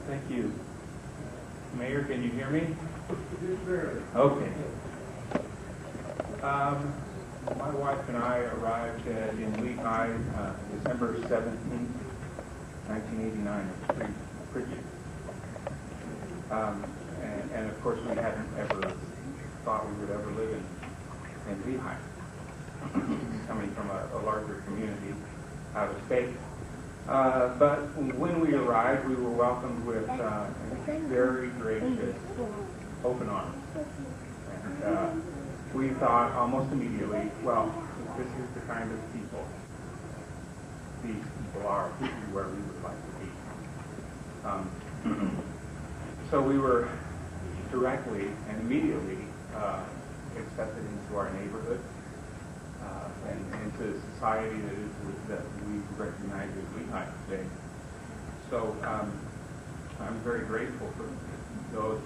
Thank you. Mayor, can you hear me? Yes, sir. Okay. My wife and I arrived in Lehi December 17th, 1989. It was pretty and of course we hadn't ever thought we would ever live in Lehi, coming from a larger community out of state. But when we arrived, we were welcomed with very gracious, open arms. And we thought almost immediately, well, this is the kind of people these people are, where we would like to be. So we were directly and immediately accepted into our neighborhood and into society that we recognize as Lehi today. So I'm very grateful for those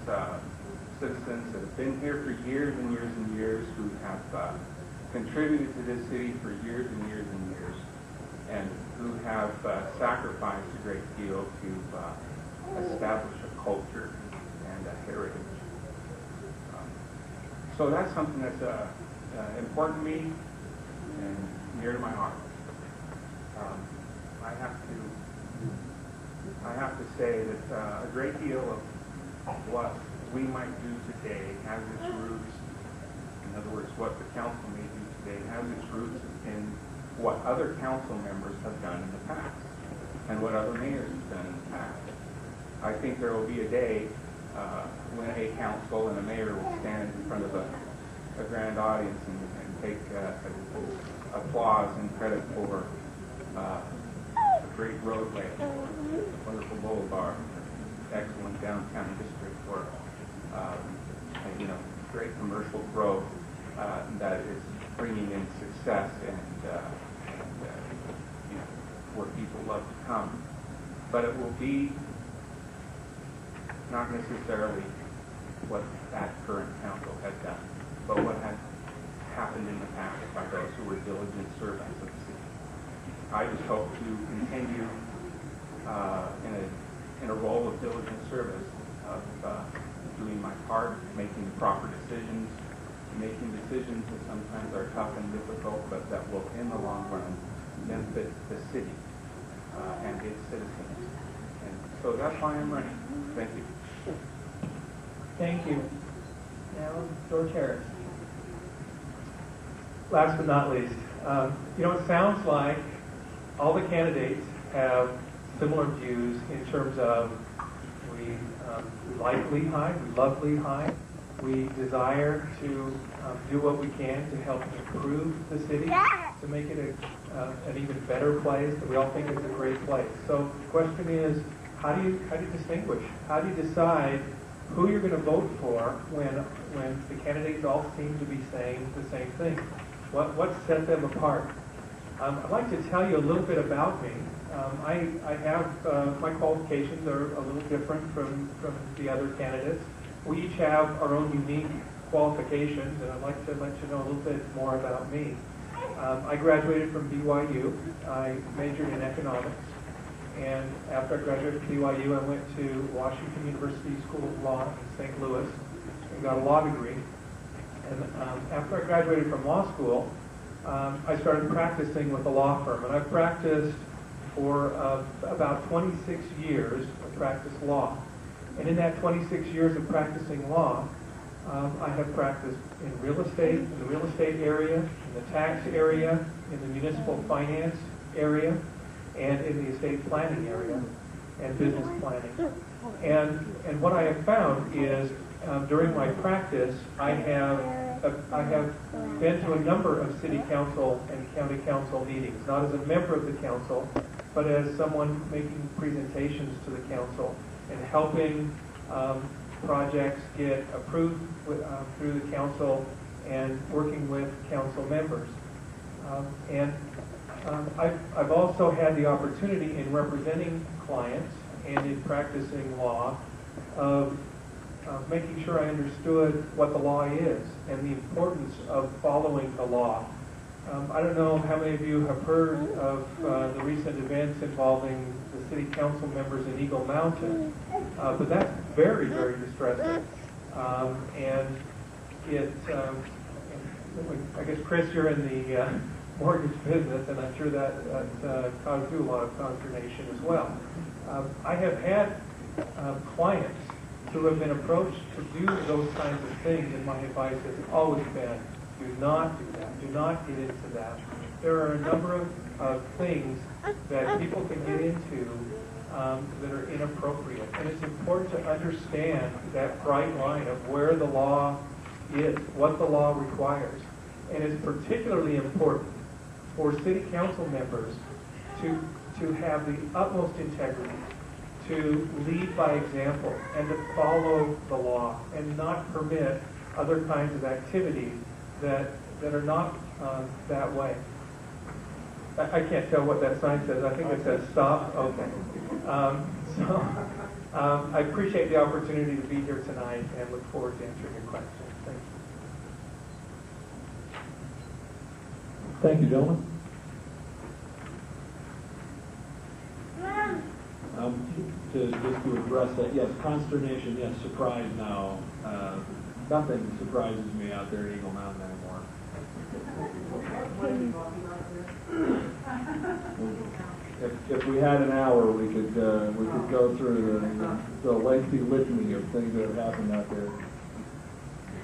citizens that have been here for years and years and years, who have contributed to this city for years and years and years, and who have sacrificed a great deal to establish a culture and a heritage. So that's something that's important to me and near to my heart. I have to say that a great deal of what we might do today has its roots, in other words, what the council may do today has its roots in what other council members have done in the past and what other mayors have done in the past. I think there will be a day when a council and a mayor will stand in front of a grand audience and take applause and credit for a great roadway, a wonderful boulevard, excellent downtown district, or great commercial growth that is bringing in success and where people love to come. But it will be not necessarily what that current council has done, but what has happened in the past by those who were diligent servants of the city. I just hope to continue in a role of diligent service, of doing my part, making the proper decisions, making decisions that sometimes are tough and difficult, but that will, in the long run, benefit the city and its citizens. And so that's why I'm running. Thank you. Thank you. Now, George Harris. Last but not least, it sounds like all the candidates have similar views in terms of we like Lehi, we love Lehi, we desire to do what we can to help improve the city, to make it an even better place, that we all think it's a great place. So the question is, how do you distinguish? How do you decide who you're going to vote for when the candidates all seem to be saying the same thing? What set them apart? I'd like to tell you a little bit about me. I have, my qualifications are a little different from the other candidates. We each have our own unique qualifications, and I'd like to let you know a little bit more about me. I graduated from BYU. I majored in economics. And after I graduated from BYU, I went to Washington University School of Law in St. Louis and got a law degree. And after I graduated from law school, I started practicing with a law firm. And I've practiced for about 26 years. I practiced law. And in that 26 years of practicing law, I have practiced in real estate, in the real estate area, in the tax area, in the municipal finance area, and in the estate planning area, and business planning. And what I have found is during my practice, I have been to a number of city council and county council meetings, not as a member of the council, but as someone making presentations to the council and helping projects get approved through the council and working with council members. I've also had the opportunity in representing clients and in practicing law of making sure I understood what the law is and the importance of following the law I don't know how many of you have heard of the recent events involving the city council members in Eagle Mountain, but that's very, very distressing. And it, I guess, Chris, you're in the mortgage business, and I'm sure that caused you a lot of consternation as well. I have had clients who have been approached to do those kinds of things, and my advice has always been, do not do that. Do not get into that. There are a number of things that people can get into that are inappropriate, and it's important to understand that bright line of where the law is, what the law requires. And it's particularly important for city council members to have the utmost integrity, to lead by example, and to follow the law, and not permit other kinds of activities that are not that way. I can't tell what that sign says. I think it says stop. Okay. I appreciate the opportunity to be here tonight and look forward to answering your questions. Thank you. Thank you, gentlemen. Just to address that, yes, consternation, yes, surprise now. Nothing surprises me out there at Eagle Mountain anymore. If we had an hour, we could go through the lengthy litany of things that have happened out there.